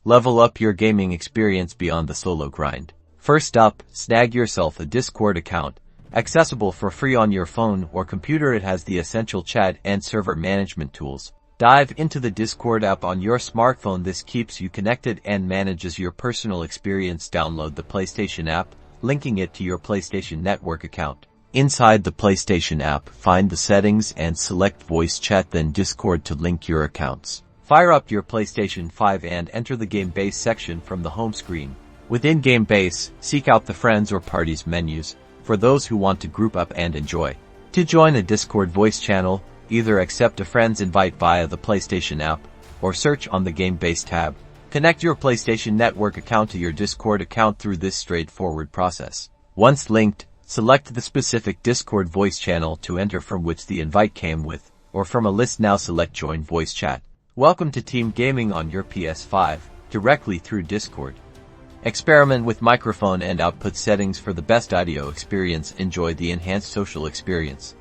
Level up your gaming experience beyond the solo grind. First up, snag yourself a Discord account. Accessible for free on your phone or computer, it has the essential chat and server management tools. Dive into the Discord app on your smartphone. This keeps you connected and manages your personal experience. Download the PlayStation app, linking it to your PlayStation Network account. Inside the PlayStation app, find the settings and select voice chat, then Discord to link your accounts. Fire up your PlayStation 5 and enter the Game Base section from the home screen. Within Game Base, seek out the Friends or Parties menus for those who want to group up and enjoy. To join a Discord voice channel, either accept a friend's invite via the PlayStation app or search on the Game Base tab. Connect your PlayStation Network account to your Discord account through this straightforward process. Once linked, select the specific Discord voice channel to enter from which the invite came with, or from a list now select Join Voice Chat. Welcome to Team Gaming on your PS5, directly through Discord. Experiment with microphone and output settings for the best audio experience. Enjoy the enhanced social experience.